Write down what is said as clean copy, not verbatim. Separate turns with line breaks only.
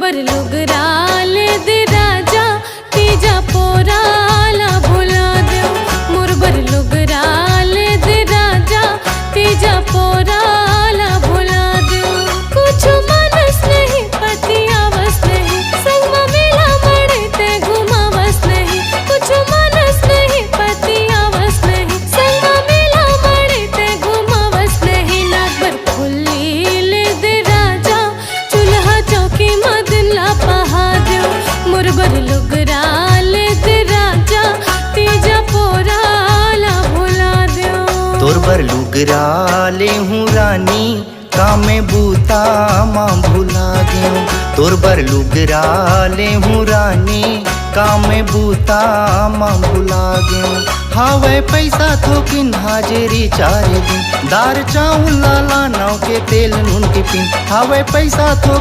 बर लुगराल दे राजा तीजा पोराला भुला दो। मोर बर लुगराल दे राजा तीजा पोराला भुला दो। कुछ मनस नहीं पतिया बस नहीं, संगमा मेला मड़ते घुमा बस नहीं। कुछ मनस नहीं पतिया बस नहीं, संगमा मेला मड़ते घुमा बस नहीं। नागबर खुली ले दे राजा चूल्हा चौकी मदन ला पहा दो। मोर बर लुगराल दे राजा तीजा पोराला भुला दो।
तोर बर लुगराले हूँ रानी कामे बूता माँ भुला गयो। तोर बर लुगराले हूँ रानी कामे बूता माँ भुला गयो। हावे पैसा थोकिन हाजिरी 4 दिन, दार चाउल लाला नाव के तेल नून टिफिन। हावे पैसा थो